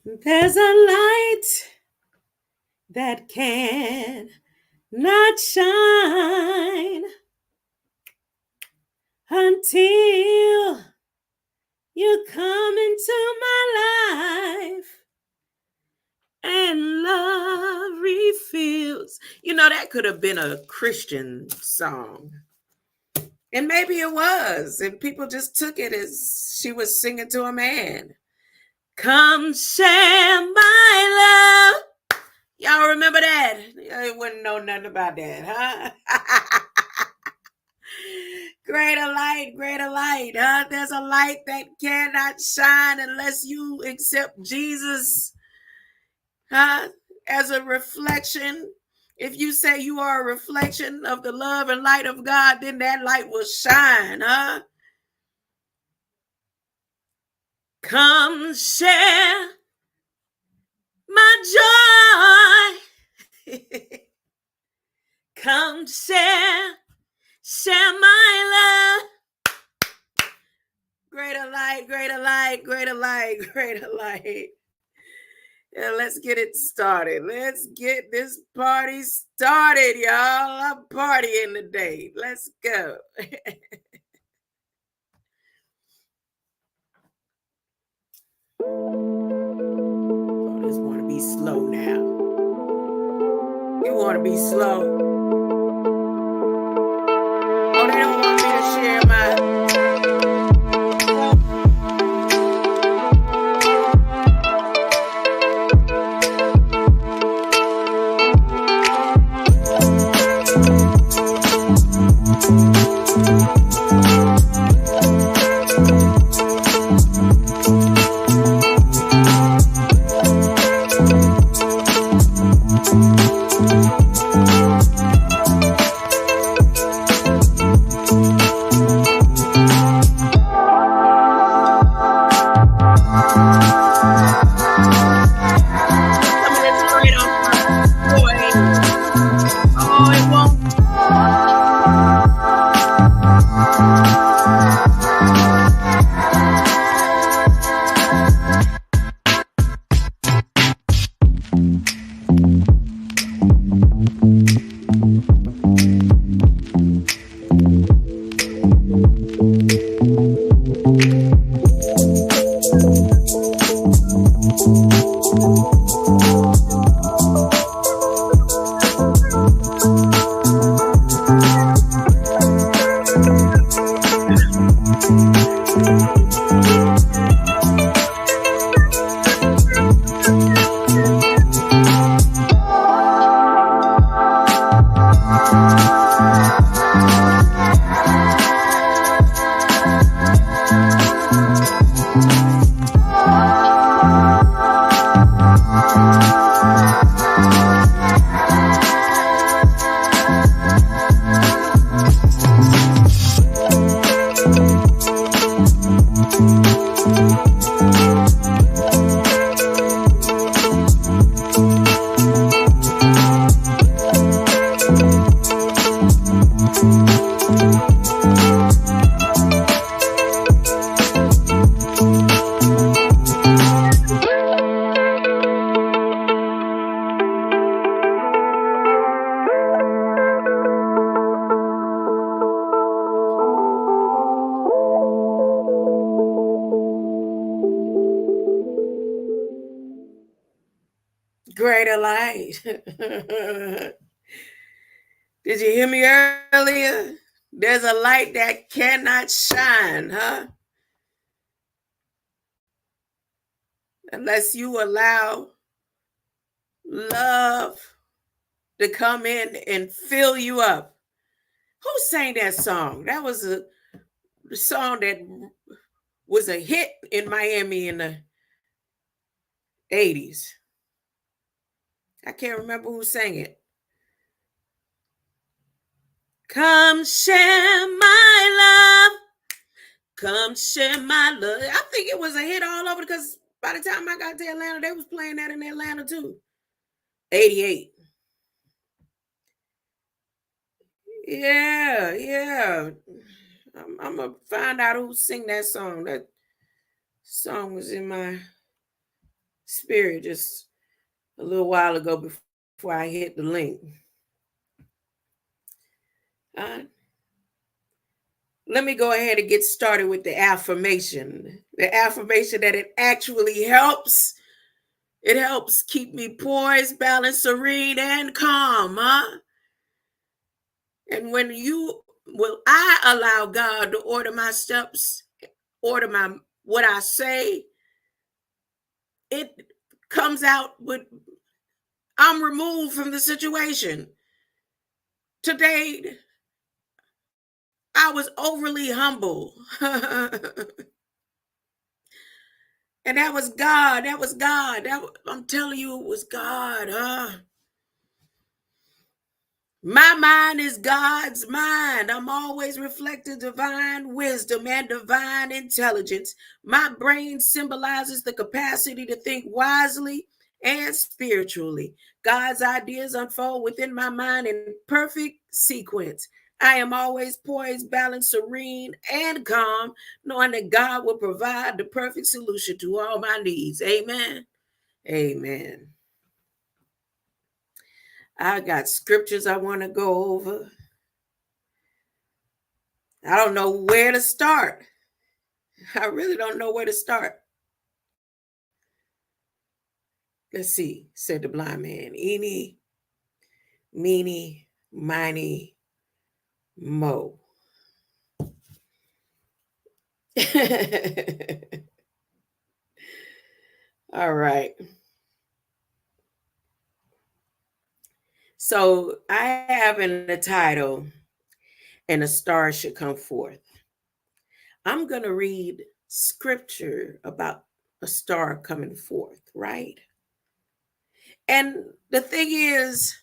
There's a light that can not shine until you come into my life and love refills. You know, that could have been a Christian song. And maybe it was. And people just took it as she was singing to a man. Come share my love. Y'all remember that? You wouldn't know nothing about that, huh? Greater light, huh? There's a light that cannot shine unless you accept Jesus, huh? As a reflection. If you say you are a reflection of the love and light of God, then that light will shine, huh? Come share my joy. Come share my love. Greater light, greater light, greater light, greater light. Yeah, let's get it started. Let's get this party started, y'all. I'm partying today. Let's go. Oh, this want to be slow now. You want to be slow. Oh, they don't want me to share my... Greater light. Did you hear me earlier? There's a light that cannot shine, huh? Unless you allow love to come in and fill you up. Who sang that song? That was a song that was a hit in Miami in the 80s. I can't remember who sang it. Come share my love. Come share my love. I think it was a hit all over because by the time I got to Atlanta, they was playing that in Atlanta too. 88. Yeah. I'm going to find out who sing that song. That song was in my spirit just a little while ago before I hit the link. Let me go ahead and get started with the affirmation. The affirmation that it actually helps. It helps keep me poised, balanced, serene, and calm. And when I allow God to order my steps, order what I say, it comes out with, I'm removed from the situation. Today, I was overly humble. And that was God. That was God. I'm telling you, it was God. My mind is God's mind. I'm always reflecting divine wisdom and divine intelligence. My brain symbolizes the capacity to think wisely and spiritually. God's ideas unfold within my mind in perfect sequence. I am always poised, balanced, serene, and calm, knowing that God will provide the perfect solution to all my needs. Amen. Amen. I got scriptures I want to go over. I don't know where to start. I really don't know where to start. Let's see, said the blind man. Eeny, meeny, miny, mo. All right. So I have in the title, "And a Star Should Come Forth." I'm going to read scripture about a star coming forth, right? And the thing is,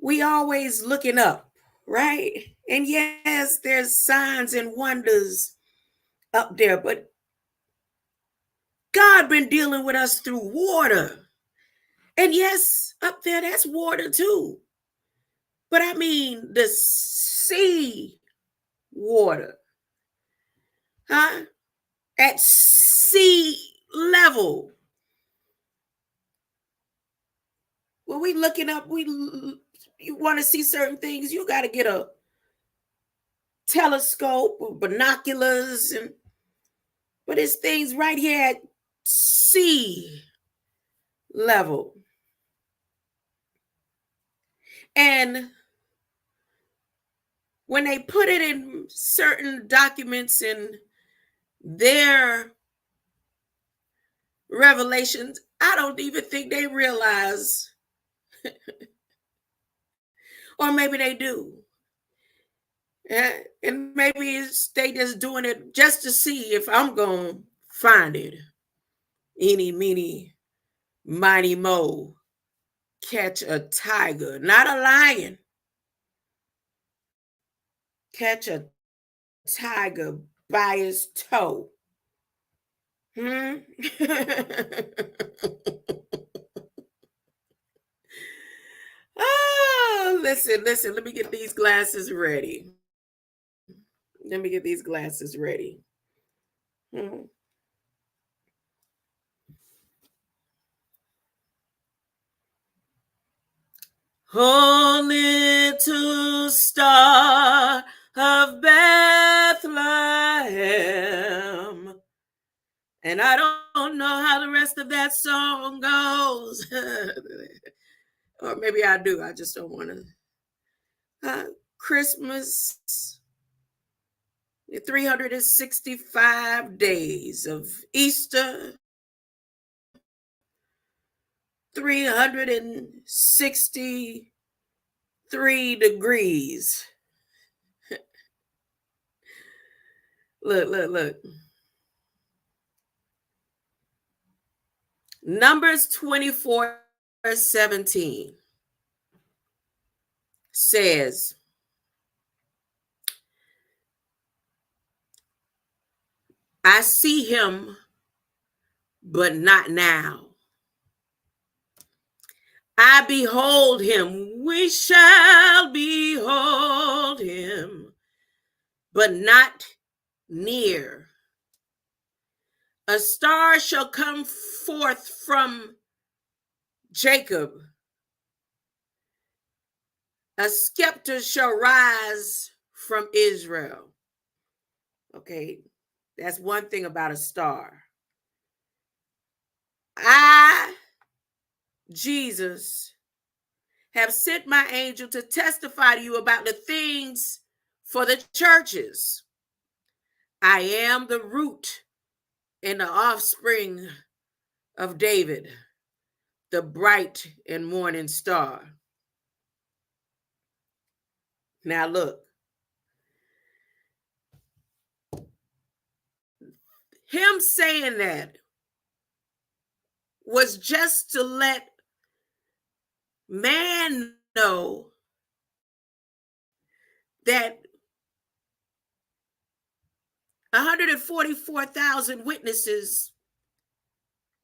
we always looking up, right? And yes, there's signs and wonders up there, but God been dealing with us through water. And yes, up there, that's water too. But I mean the sea water, huh? At sea level. When we looking up, you want to see certain things, you got to get a telescope or binoculars, but it's things right here at sea level. And when they put it in certain documents in their revelations, I don't even think they realize, or maybe they do. And maybe they just doing it just to see if I'm going to find it. Eeny, meeny, miny, mo. Catch a tiger, not a lion. Catch a tiger by his toe. Oh, listen. Let me get these glasses ready. Oh, little star of Bethlehem. And I don't know how the rest of that song goes. Or maybe I do. I just don't want to. Christmas, 365 days of Easter, 363 degrees. Look. Numbers 24:17 says, I see him, but not now. I behold him. We shall behold him, but not near. A star shall come forth from Jacob. A scepter shall rise from Israel. Okay, that's one thing about a star. I, Jesus, have sent my angel to testify to you about the things for the churches. I am the root and the offspring of David, the bright and morning star. Now look, him saying that was just to let man know that 144,000 witnesses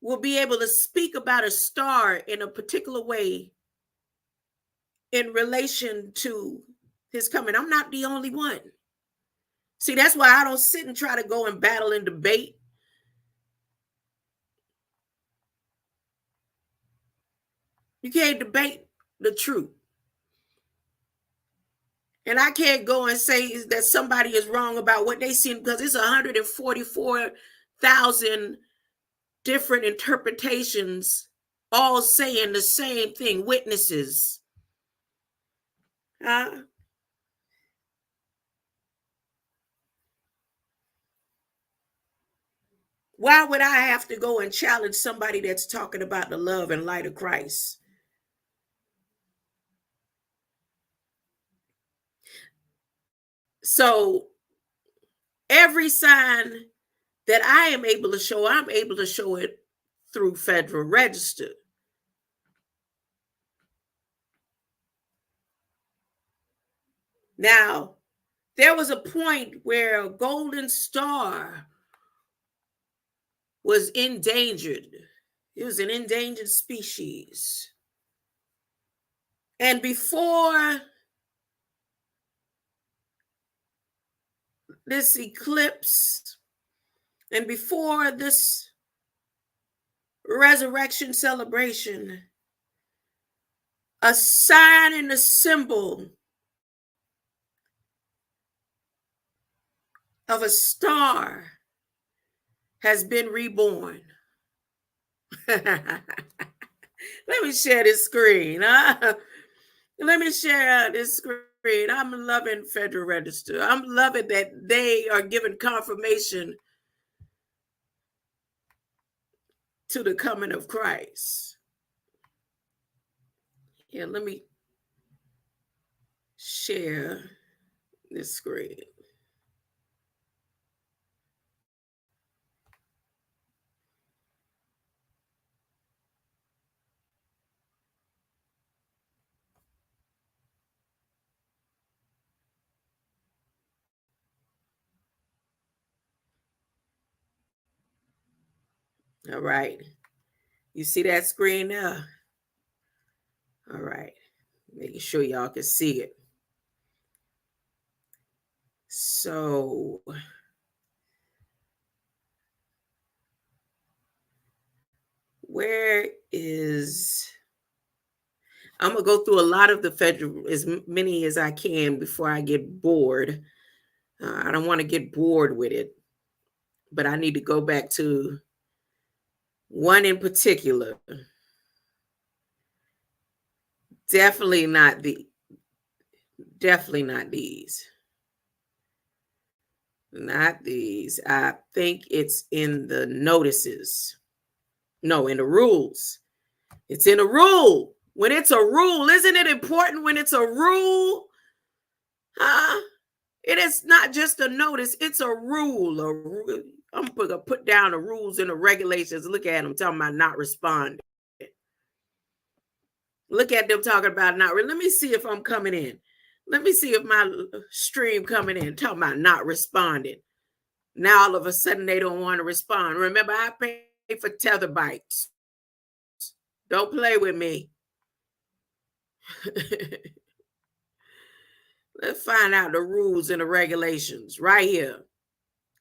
will be able to speak about a star in a particular way in relation to his coming. I'm not the only one. See, that's why I don't sit and try to go and battle and debate. You can't debate the truth. And I can't go and say that somebody is wrong about what they see, because it's 144,000 different interpretations, all saying the same thing, witnesses. Why would I have to go and challenge somebody that's talking about the love and light of Christ? So every sign that I am able to show, I'm able to show it through Federal Register. Now, there was a point where a golden star was endangered. It was an endangered species. And before this eclipse and before this resurrection celebration, a sign and a symbol of a star has been reborn. Let me share this screen. Let me share this screen. I'm loving Federal Register. I'm loving that they are giving confirmation to the coming of Christ. Yeah, let me share this screen. All right. You see that screen now? All right. Making sure y'all can see it. So where is... I'm going to go through a lot of the federal, as many as I can before I get bored. I don't want to get bored with it, but I need to go back to one in particular. Definitely not these. Not these. I think it's in the notices. No, in the rules. It's in a rule. When it's a rule, isn't it important when it's a rule? Huh? It is not just a notice, it's a rule. I'm going to put down the rules and the regulations. Look at them talking about not responding. Look at them talking about not. Let me see if I'm coming in. Let me see if my stream coming in, talking about not responding. Now all of a sudden they don't want to respond. Remember, I pay for tether bikes. Don't play with me. Let's find out the rules and the regulations right here.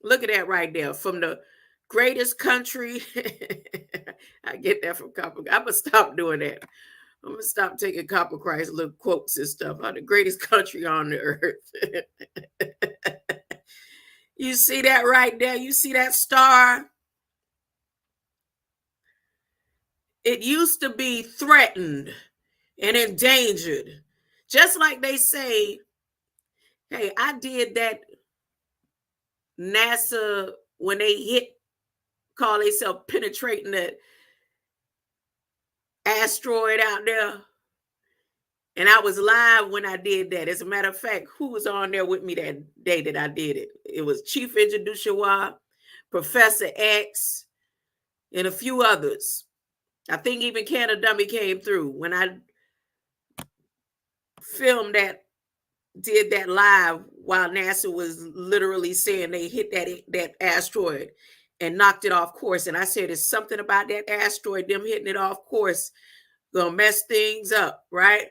Look at that right there. From the greatest country. I get that from Copper. I'm gonna stop doing that. I'm gonna stop taking Copper Christ little quotes and stuff. I'm the greatest country on the earth. You see that right there? You see that star? It used to be threatened and endangered. Just like they say, hey, I did that NASA when they call themselves penetrating that asteroid out there. And I was live when I did that. As a matter of fact, who was on there with me that day that I did it? It was Chief Engineer Duchawa, Professor X, and a few others. I think even Canada Dummy came through when I filmed that, did that live while NASA was literally saying they hit that asteroid and knocked it off course. And I said, it's something about that asteroid, them hitting it off course, gonna mess things up, right?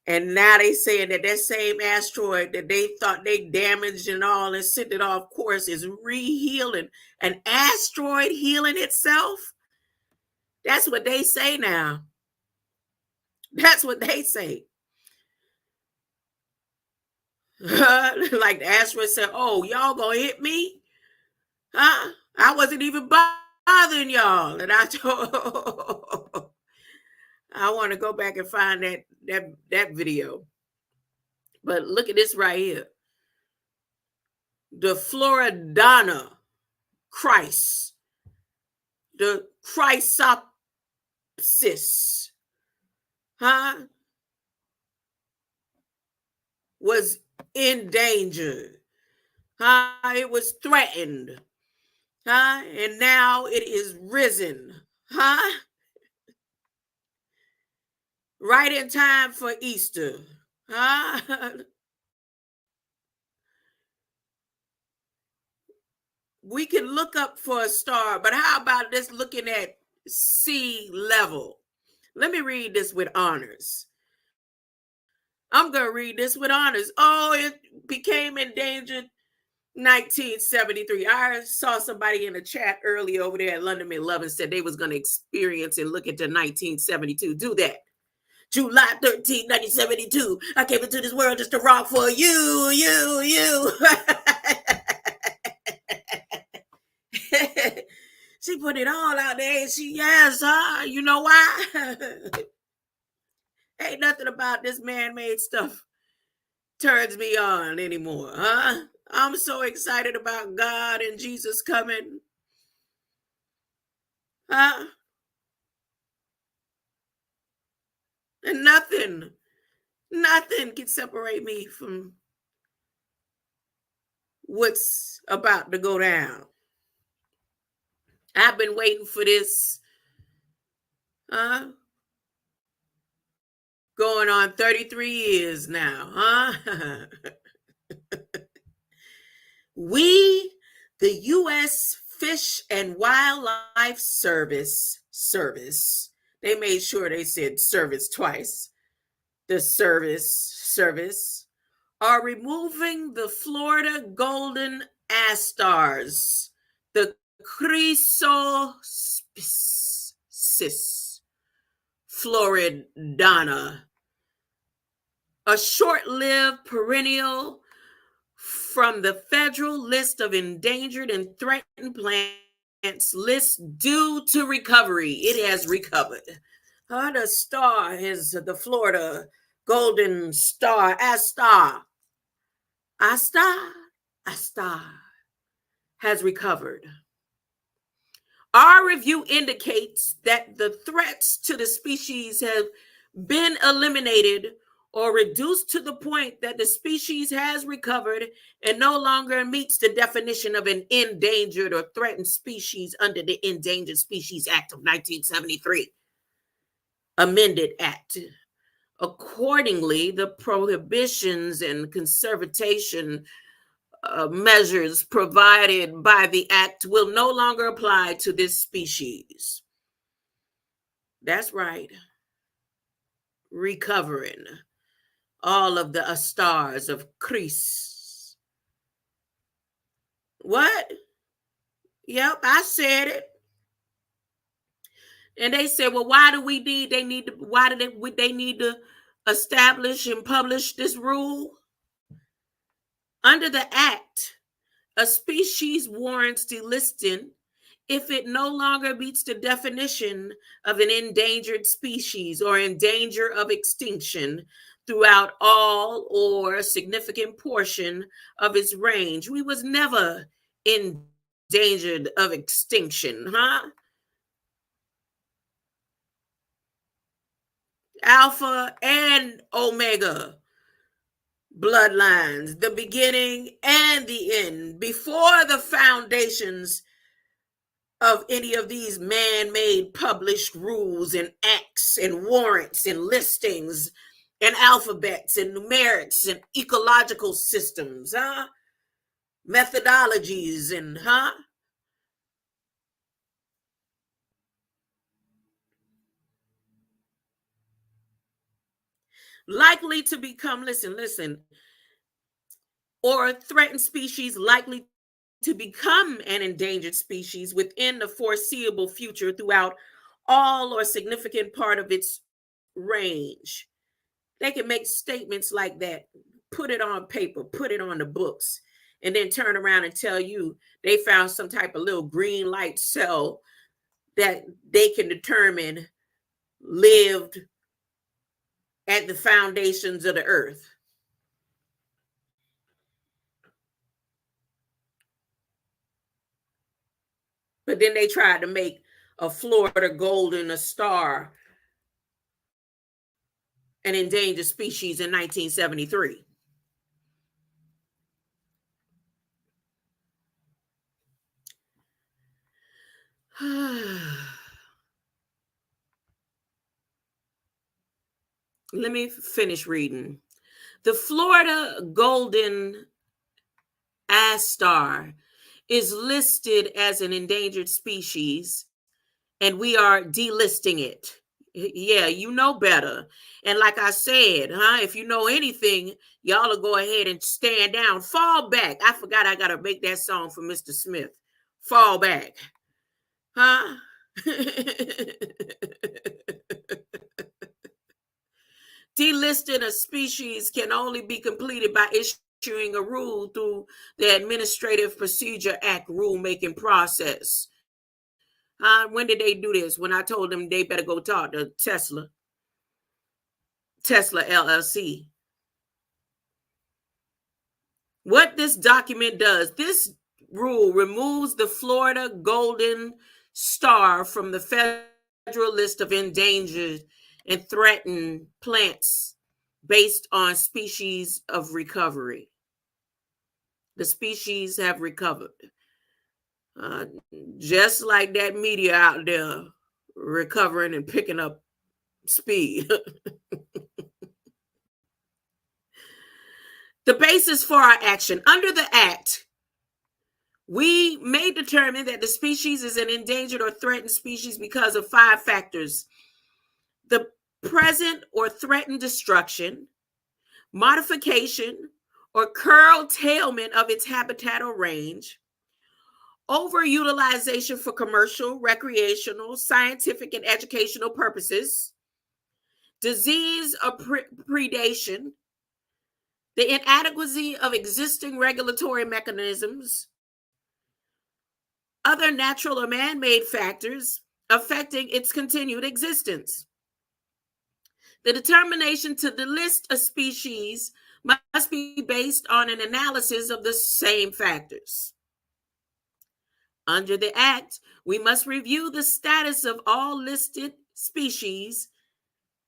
And now they saying that same asteroid that they thought they damaged and all and sent it off course is re-healing. An asteroid healing itself? That's what they say now. That's what they say. Like the asteroid said, oh, y'all gonna hit me? Huh? I wasn't even bothering y'all. And I told I want to go back and find that video. But look at this right here. The Floridana Christ. The Chrysopsis. Huh? Was in danger. Huh? It was threatened. Huh? And now it is risen. Huh? Right in time for Easter. Huh? We can look up for a star, but how about this looking at sea level? Let me read this with honors. I'm going to read this with honors. Oh, it became endangered 1973. I saw somebody in the chat earlier over there at London McLovin said they was going to experience and look into 1972. Do that. July 13, 1972. I came into this world just to rock for you. She put it all out there. Yes, huh? You know why? Ain't nothing about this man-made stuff turns me on anymore, huh? I'm so excited about God and Jesus coming. Huh? And nothing can separate me from what's about to go down. I've been waiting for this, going on 33 years now, huh? We, the U.S. Fish and Wildlife Service, they made sure they said service twice. The service are removing the Florida golden asters, the Chrysopsis Floridana, a short-lived perennial, from the federal list of endangered and threatened plants list due to recovery. It has recovered. The star is the Florida golden star, Astar has recovered. Our review indicates that the threats to the species have been eliminated or reduced to the point that the species has recovered and no longer meets the definition of an endangered or threatened species under the Endangered Species Act of 1973, amended Act. Accordingly, the prohibitions and conservation measures provided by the Act will no longer apply to this species. That's right. Recovering all of the asters of Chris. What? Yep, I said it. And they said, well, why do we need, why do they need to establish and publish this rule? Under the act, a species warrants delisting if it no longer meets the definition of an endangered species or in danger of extinction throughout all or a significant portion of its range. We was never endangered of extinction, huh? Alpha and Omega bloodlines, the beginning and the end, before the foundations of any of these man-made published rules and acts and warrants and listings and alphabets and numerics and ecological systems, huh? Methodologies and likely to become, listen, or a threatened species likely to become an endangered species within the foreseeable future throughout all or significant part of its range. They can make statements like that, put it on paper, put it on the books, and then turn around and tell you they found some type of little green light cell that they can determine lived at the foundations of the earth. But then they tried to make a Florida golden a star an endangered species in 1973. Let me finish reading. The Florida golden Astar is listed as an endangered species, and we are delisting it. Yeah, you know better. And like I said, if you know anything, y'all will go ahead and stand down. Fall back. I forgot I got to make that song for Mr. Smith. Fall back. Huh? Delisting a species can only be completed by issuing a rule through the Administrative Procedure Act rulemaking process. When did they do this? When I told them they better go talk to Tesla LLC. What this document does, this rule removes the Florida golden star from the federal list of endangered and threatened plants based on species of recovery. The species have recovered. Just like that media out there recovering and picking up speed. The basis for our action. Under the Act, we may determine that the species is an endangered or threatened species because of 5 factors: the present or threatened destruction, modification, or curtailment of its habitat or range, overutilization for commercial, recreational, scientific, and educational purposes, disease or predation, the inadequacy of existing regulatory mechanisms, other natural or man-made factors affecting its continued existence. The determination to delist a species must be based on an analysis of the same factors. Under the Act, we must review the status of all listed species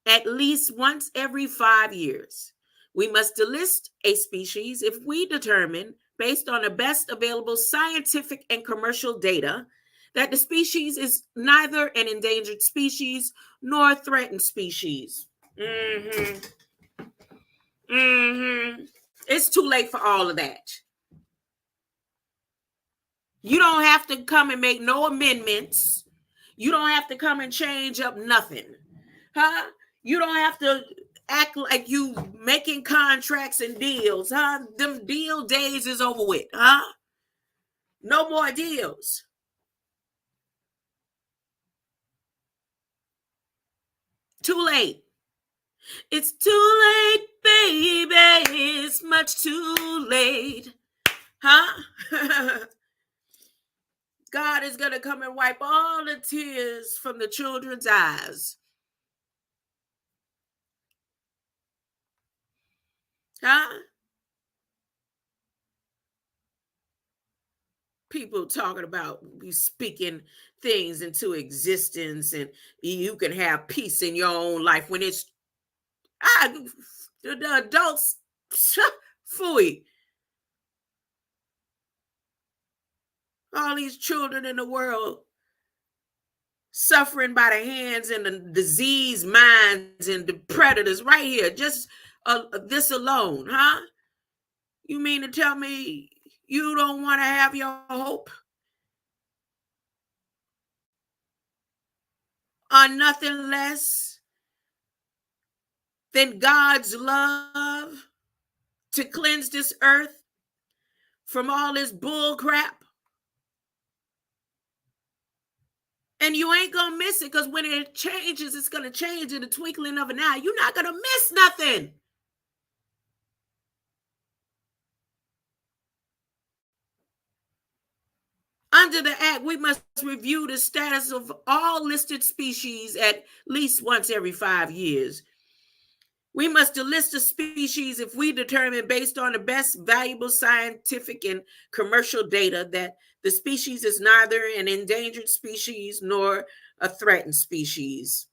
at least once every 5 years. We must delist a species if we determine, based on the best available scientific and commercial data, that the species is neither an endangered species nor a threatened species. It's too late for all of that. You don't have to come and make no amendments. You don't have to come and change up nothing. You don't have to act like you making contracts and deals. Them deal days is over with. No more deals. Too late. It's too late, baby. It's much too late. Huh? God is going to come and wipe all the tears from the children's eyes. Huh? People talking about you speaking things into existence and you can have peace in your own life when it's the adults fooey. All these children in the world suffering by the hands and the diseased minds and the predators right here, just this alone, huh? You mean to tell me you don't want to have your hope on nothing less than God's love to cleanse this earth from all this bull crap? And you ain't gonna miss it, because when it changes, it's gonna change in the twinkling of an eye. You're not gonna miss nothing. Under the Act, we must review the status of all listed species at least once every 5 years. We must delist a species if we determine, based on the best valuable scientific and commercial data, that the species is neither an endangered species nor a threatened species.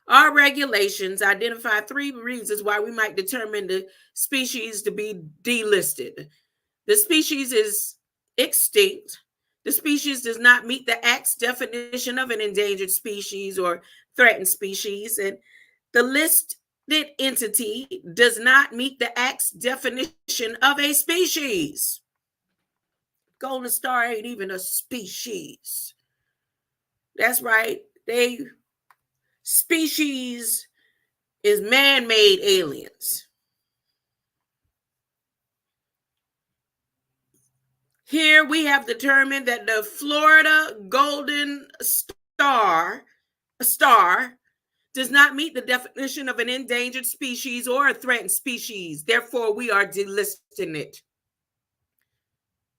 Our regulations identify 3 reasons why we might determine the species to be delisted. The species is extinct. The species does not meet the Act's definition of an endangered species or threatened species, and the listed entity does not meet the Act's definition of a species. Golden Star ain't even a species. That's right. Species is man-made aliens. Here we have determined that the Florida golden star does not meet the definition of an endangered species or a threatened species. Therefore, we are delisting it.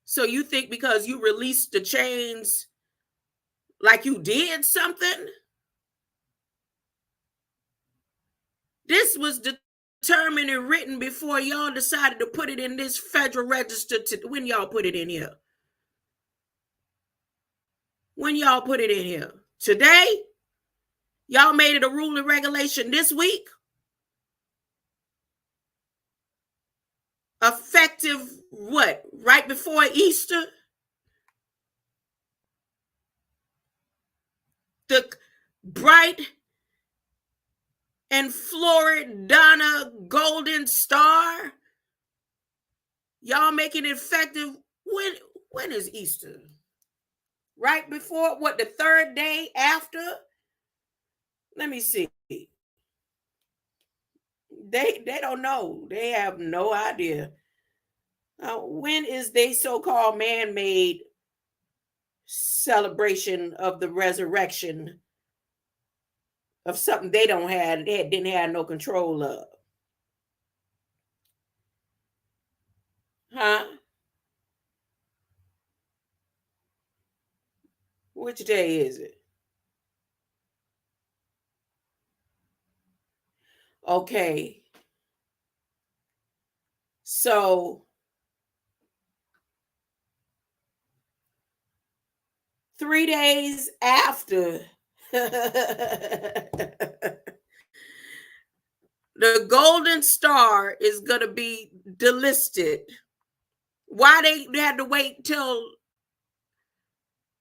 So you think because you released the chains like you did something? This was determined and written before y'all decided to put it in this federal register. When y'all put it in here? When y'all put it in here? Today? Y'all made it a rule and regulation this week? Effective what? Right before Easter? The bright and Floridana golden star? Y'all making it effective when is Easter? Right before what? The 3rd day after? Let me see. They don't know. They have no idea. When is they so-called man-made celebration of the resurrection of something they didn't have no control of? Huh? Which day is it? Okay. So 3 days after the golden star is going to be delisted. Why they had to wait till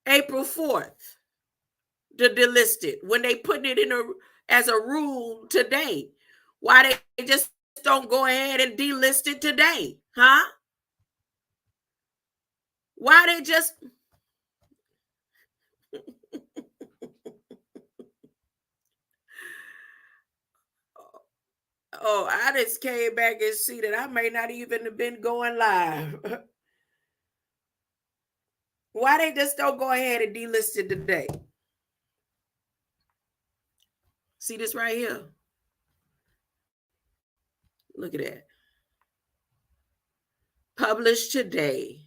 April 4th to delist it when they put it in as a rule today? Why they just don't go ahead and delist it today? Huh? Why they just Oh, I just came back and see that I may not even have been going live. Why they just don't go ahead and delist it today? See this right here? Look at that. Published today.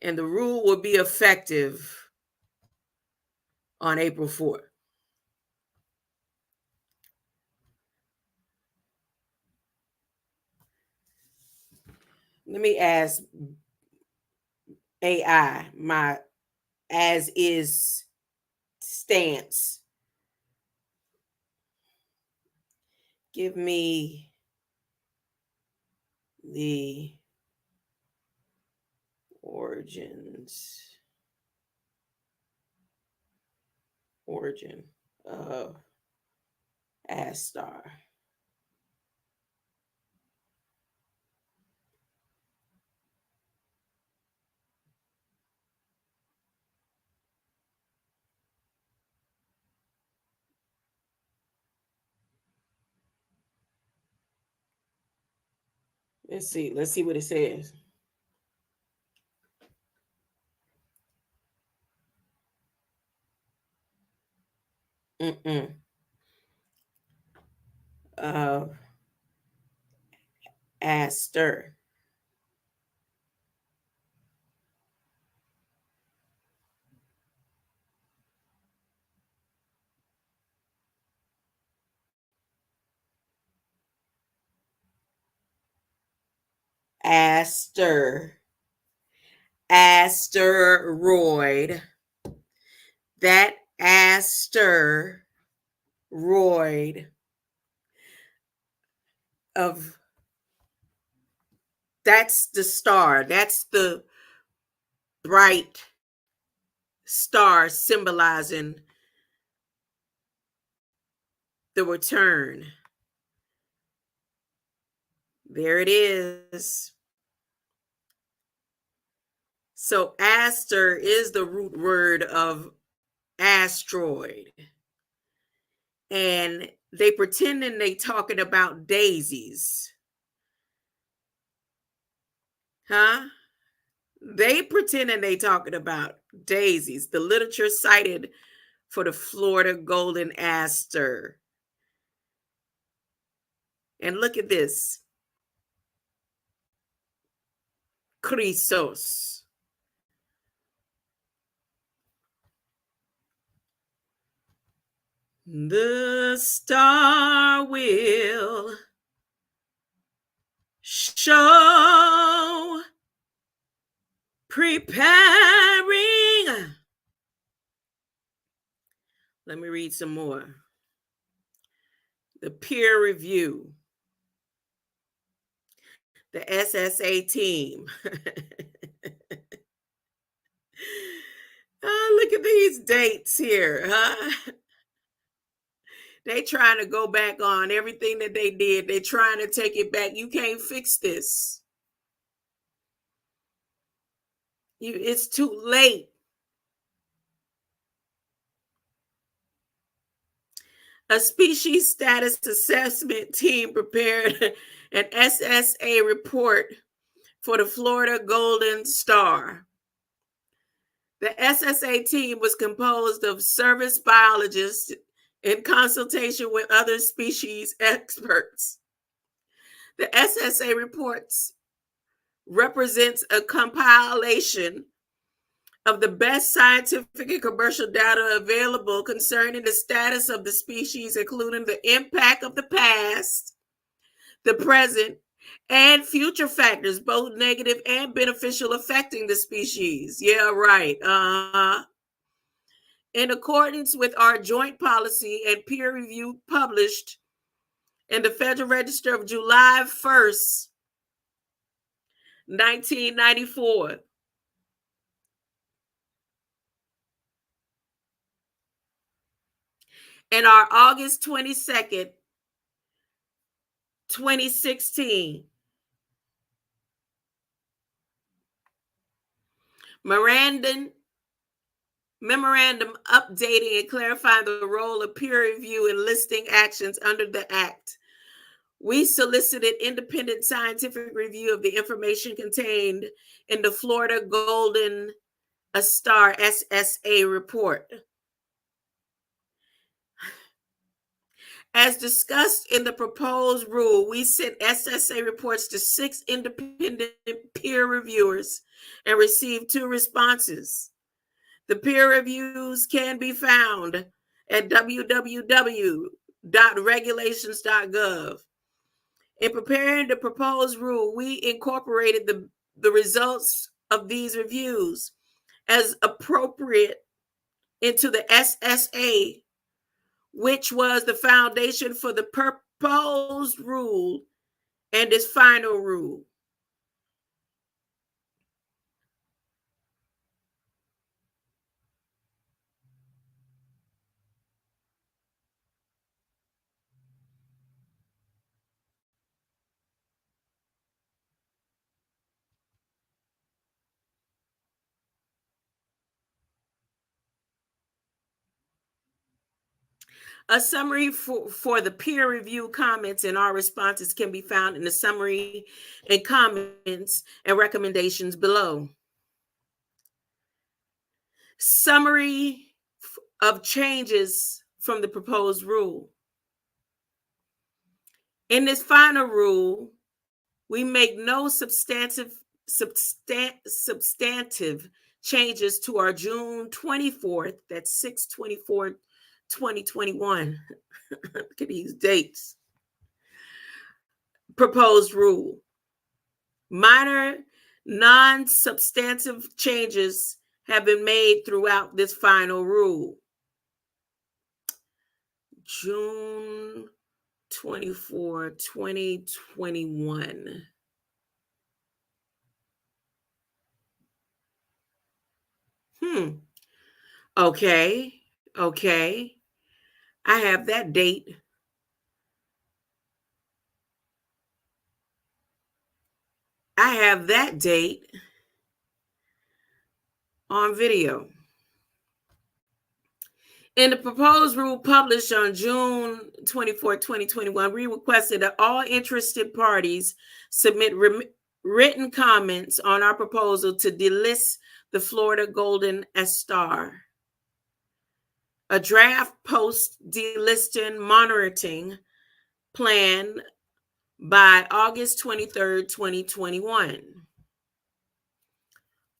And the rule will be effective on April 4th. Let me ask AI my as is stance. Give me the origin of Asters. Let's see what it says. Aster. Asteroid. That asteroid of, that's the star. That's the bright star symbolizing the return. There it is. So aster is the root word of asteroid. And they pretending they talking about daisies. Huh? They pretending they talking about daisies. The literature cited for the Florida golden aster. And look at this. Chrysos. The star will show preparing. Let me read some more. The peer review. The SSA team. Oh, look at these dates here, huh? They trying to go back on everything that they did. They're trying to take it back. You can't fix this. It's too late. A species status assessment team prepared an SSA report for the Florida Golden Star. The SSA team was composed of service biologists in consultation with other species experts. The SSA reports represents a compilation of the best scientific and commercial data available concerning the status of the species, including the impact of the past, the present, and future factors, both negative and beneficial, affecting the species. Yeah, right. In accordance with our joint policy and peer review published in the Federal Register of July 1st, 1994. And our August 22nd, 2016 memorandum updating and clarifying the role of peer review in listing actions under the Act. We solicited independent scientific review of the information contained in the Florida Golden Star SSA report. As discussed in the proposed rule, we sent SSA reports to 6 independent peer reviewers and received 2 responses. The peer reviews can be found at www.regulations.gov. In preparing the proposed rule, we incorporated the results of these reviews as appropriate into the SSA, which was the foundation for the proposed rule and its final rule. A summary for the peer review comments and our responses can be found in the summary and comments and recommendations below. Summary of changes from the proposed rule. In this final rule, we make no substantive changes to our June 24th, that's 6/24/2021. Look at these dates. Proposed rule. Minor non-substantive changes have been made throughout this final rule. June 24, 2021. Okay. I have that date. On video. In the proposed rule published on June 24, 2021, we requested that all interested parties submit written comments on our proposal to delist the Florida Golden Astar. A draft post-delisting monitoring plan by August 23rd, 2021.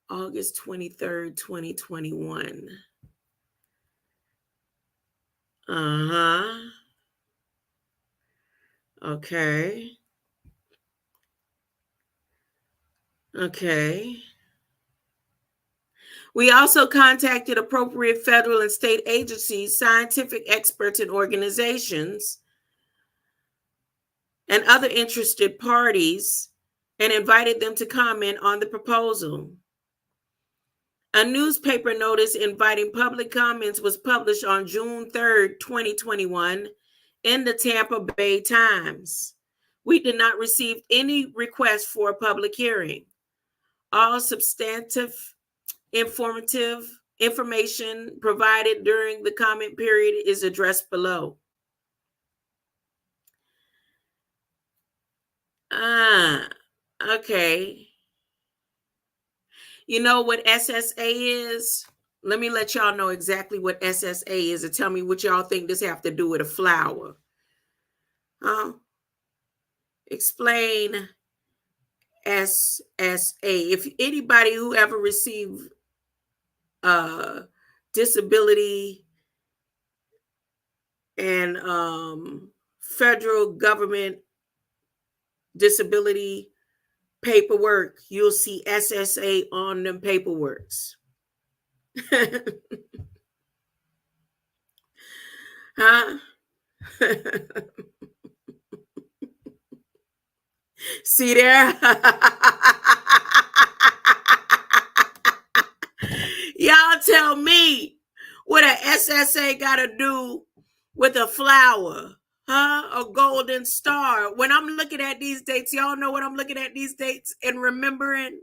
August 23rd, 2021. Okay. We also contacted appropriate federal and state agencies, scientific experts, and organizations, and other interested parties, and invited them to comment on the proposal. A newspaper notice inviting public comments was published on June 3rd, 2021 in the Tampa Bay Times. We did not receive any request for a public hearing. All substantive, information provided during the comment period is addressed below. Okay. You know what SSA is? Let me let y'all know exactly what SSA is and tell me what y'all think this have to do with a flower. Explain SSA. If anybody who ever received disability and federal government disability paperwork, you'll see SSA on them paperworks. See there? Y'all tell me what a SSA got to do with a flower, a golden star. When I'm looking at these dates, y'all know what I'm looking at these dates and remembering?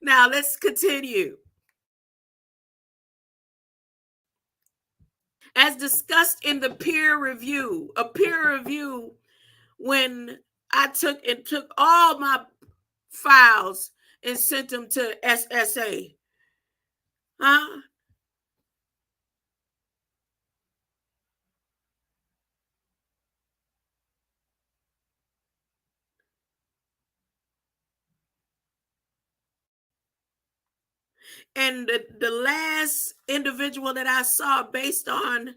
Now let's continue. As discussed in the peer review, when I took all my files and sent them to SSA. Huh? And the last individual that I saw based on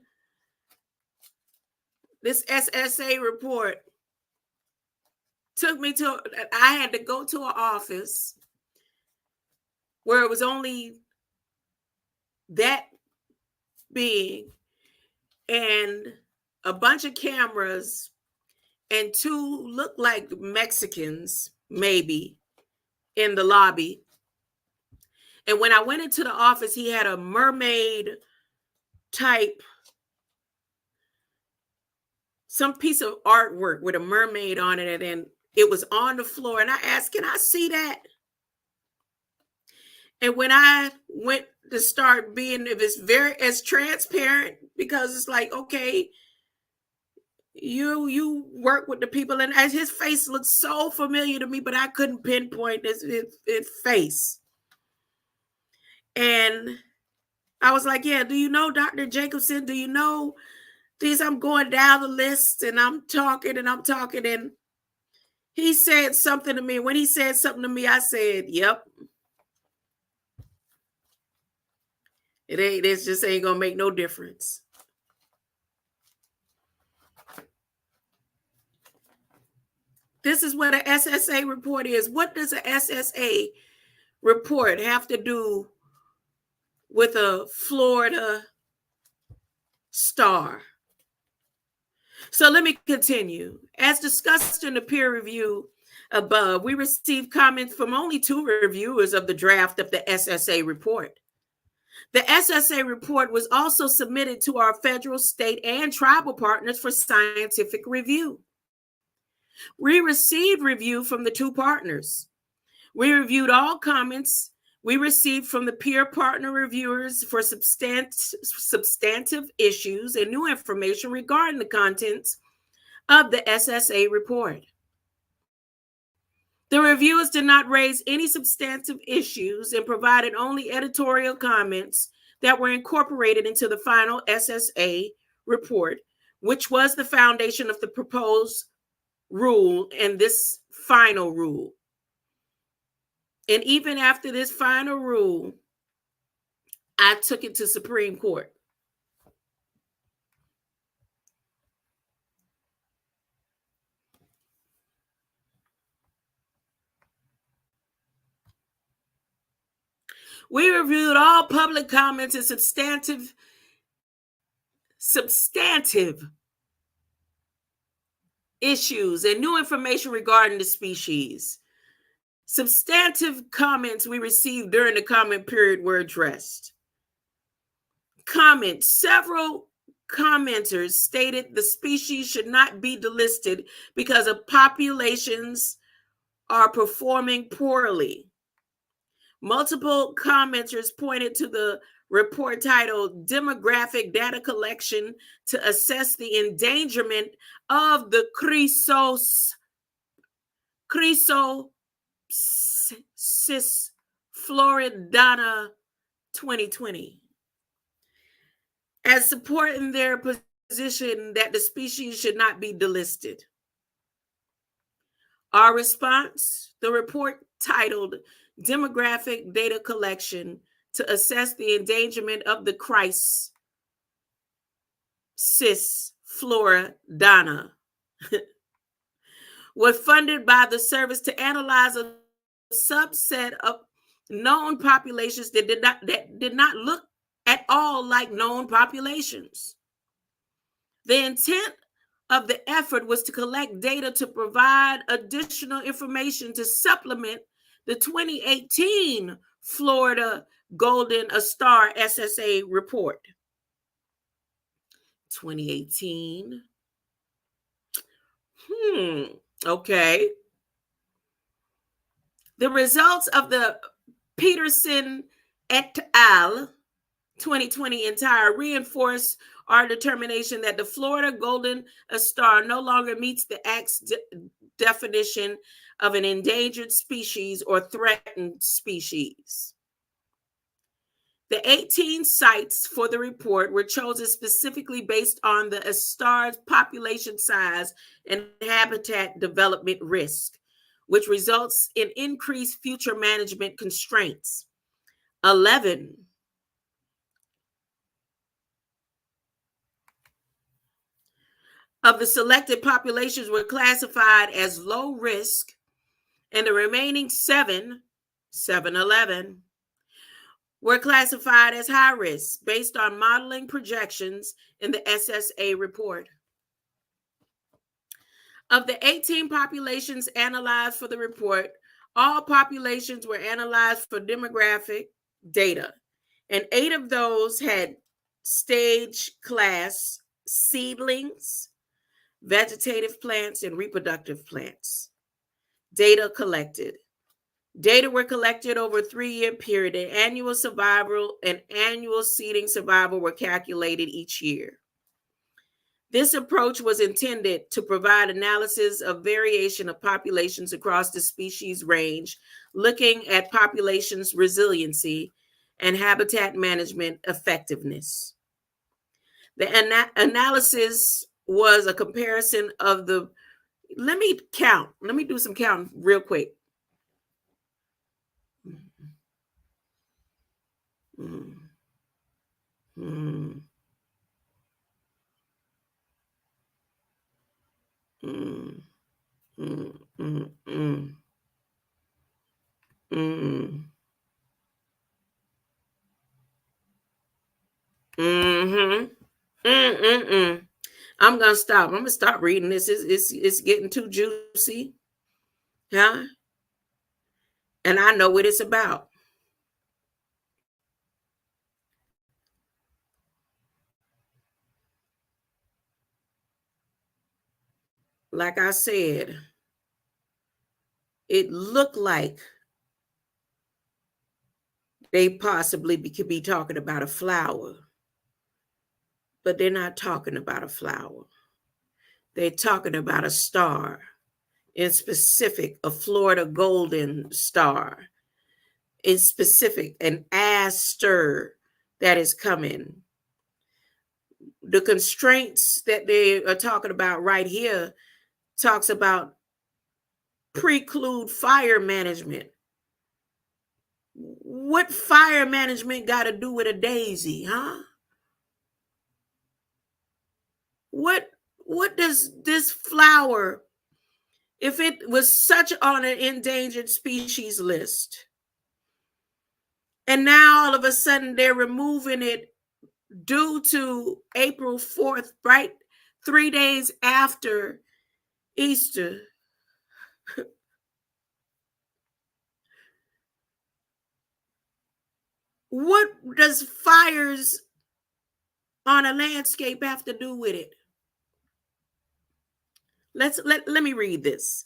this SSA report took me to, I had to go to an office where it was only that big and a bunch of cameras and two looked like Mexicans, maybe, in the lobby. And when I went into the office, he had a mermaid type, some piece of artwork with a mermaid on it, and it was on the floor. And I asked, can I see that? And when I went to start being, if it's very as transparent, because it's like, okay, you work with the people, and as his face looked so familiar to me, but I couldn't pinpoint his face. And I was like, yeah, do you know Dr. Jacobson? Do you know these? I'm going down the list and I'm talking. And he said something to me. When he said something to me, I said, yep. This just ain't gonna make no difference. This is what an SSA report is. What does an SSA report have to do with a Florida star? So let me continue. As discussed in the peer review above, we received comments from only 2 reviewers of the draft of the SSA report. The SSA report was also submitted to our federal, state, and tribal partners for scientific review. We received review from the 2 partners. We reviewed all comments we received from the peer partner reviewers for substantive issues and new information regarding the contents of the SSA report. The reviewers did not raise any substantive issues and provided only editorial comments that were incorporated into the final SSA report, which was the foundation of the proposed rule and this final rule. And even after this final rule, I took it to Supreme Court. We reviewed all public comments and substantive issues and new information regarding the species. Substantive comments we received during the comment period were addressed. Several commenters stated the species should not be delisted because of populations are performing poorly. Multiple commenters pointed to the report titled Demographic Data Collection to Assess the Endangerment of the Cacas Floridana 2020 as supporting their position that the species should not be delisted. Our response, the report titled Demographic Data Collection to Assess the Endangerment of the Cacas Floridana, was funded by the service to analyze a subset of known populations that did not look at all like known populations. The intent of the effort was to collect data to provide additional information to supplement the 2018 Florida Golden Star SSA report. 2018. Okay. The results of the Peterson et al. 2020 entire reinforce our determination that the Florida golden star no longer meets the Act's definition of an endangered species or threatened species. The 18 sites for the report were chosen specifically based on the star's population size and habitat development risk, which results in increased future management constraints. 11 of the selected populations were classified as low risk, and the remaining 711, were classified as high risk based on modeling projections in the SSA report. Of the 18 populations analyzed for the report, all populations were analyzed for demographic data, and 8 of those had stage class seedlings, vegetative plants, and reproductive plants. Data collected. Data were collected over a 3-year period, and annual survival and annual seeding survival were calculated each year. This approach was intended to provide analysis of variation of populations across the species range, looking at populations' resiliency and habitat management effectiveness. The analysis was a comparison of the, let me do some counting real quick. I'm gonna stop. I'm gonna stop reading this. It's getting too juicy, huh? And I know what it's about. Like I said, it looked like they possibly could be talking about a flower, but they're not talking about a flower. They're talking about a star, in specific, a Florida golden star. In specific, an aster that is coming. The constraints that they are talking about right here talks about preclude fire management. What fire management got to do with a daisy, huh? What does this flower, if it was such on an endangered species list, and now all of a sudden they're removing it due to April 4th, right? 3 days after Easter. What does fires on a landscape have to do with it? Let me read this.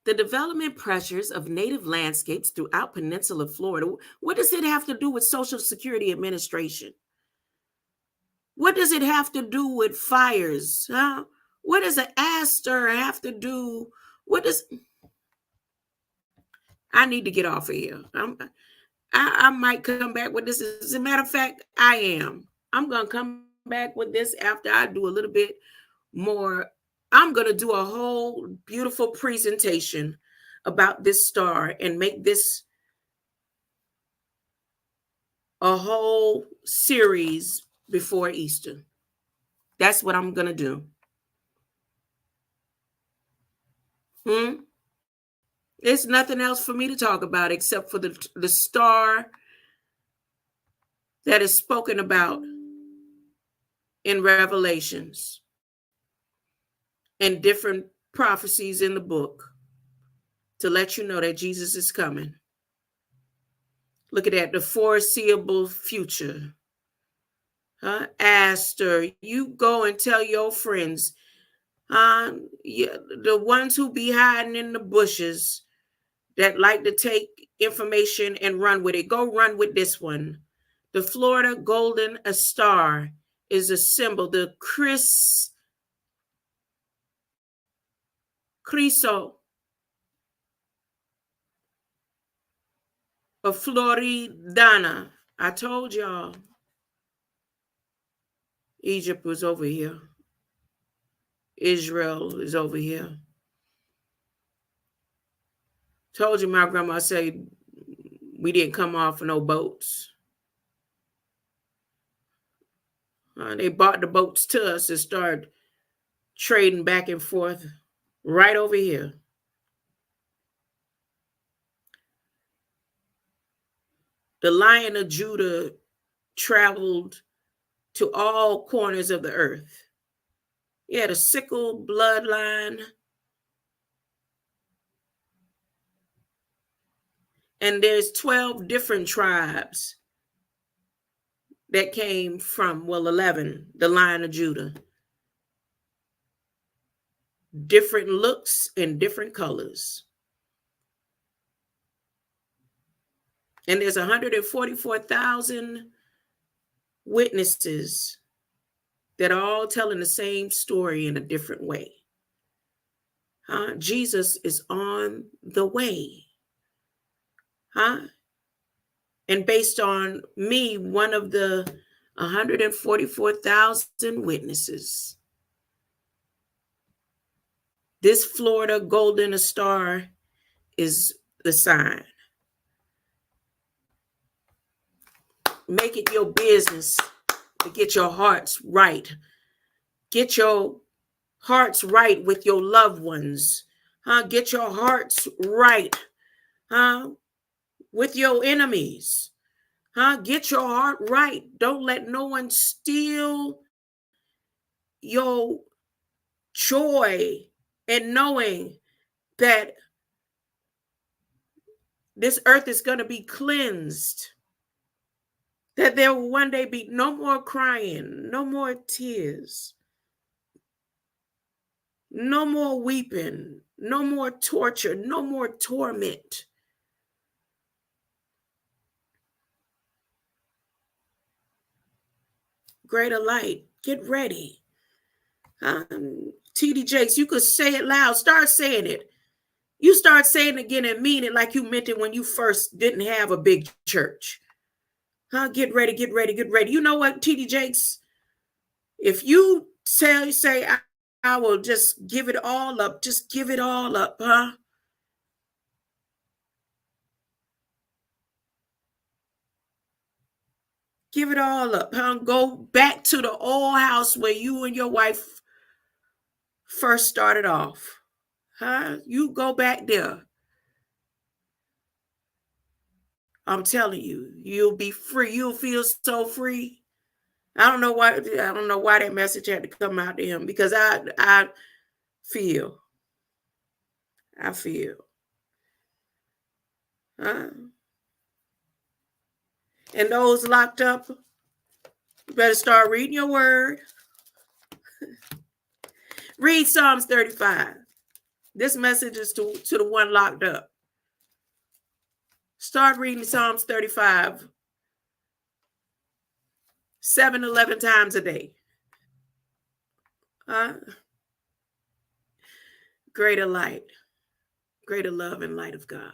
The development pressures of native landscapes throughout Peninsula Florida. What does it have to do with Social Security Administration? What does it have to do with fires? Huh? What does an aster have to do? What does... I need to get off of here. I might come back with this. As a matter of fact, I am. I'm going to come back with this after I do a little bit more. I'm going to do a whole beautiful presentation about this star and make this a whole series before Easter. That's what I'm going to do. There's nothing else for me to talk about except for the star that is spoken about in Revelations and different prophecies in the book to let you know that Jesus is coming. Look at that, the foreseeable future. Aster, you go and tell your friends, the ones who be hiding in the bushes that like to take information and run with it. Go run with this one. The Florida golden star is a symbol. The Criso of Floridana. I told y'all Egypt was over here. Israel is over here. Told you my grandma said we didn't come off no boats. They bought the boats to us and started trading back and forth right over here. The Lion of Judah traveled to all corners of the earth. He had a sickle bloodline. And there's 12 different tribes that came from, 11, the Lion of Judah. Different looks and different colors. And there's 144,000 witnesses that are all telling the same story in a different way. Jesus is on the way. And based on me, one of the 144,000 witnesses, this Florida golden star is the sign. Make it your business to get your hearts right. Get your hearts right with your loved ones. Get your hearts right with your enemies. Get your heart right. Don't let no one steal your joy in knowing that this earth is going to be cleansed. That there will one day be no more crying, no more tears, no more weeping, no more torture, no more torment. Greater light, get ready. TD Jakes, you could say it loud. Start saying it. You start saying it again and mean it like you meant it when you first didn't have a big church. Get ready, get ready, get ready. You know what, TD Jakes? If you say, I will just give it all up. Just give it all up, Give it all up, Go back to the old house where you and your wife first started off, You go back there. I'm telling you, you'll be free. You'll feel so free. I don't know why that message had to come out to him, because I feel. And those locked up, you better start reading your word. Read Psalms 35. This message is to the one locked up. Start reading Psalms 35 7-11 times a day. Greater light, greater love and light of God.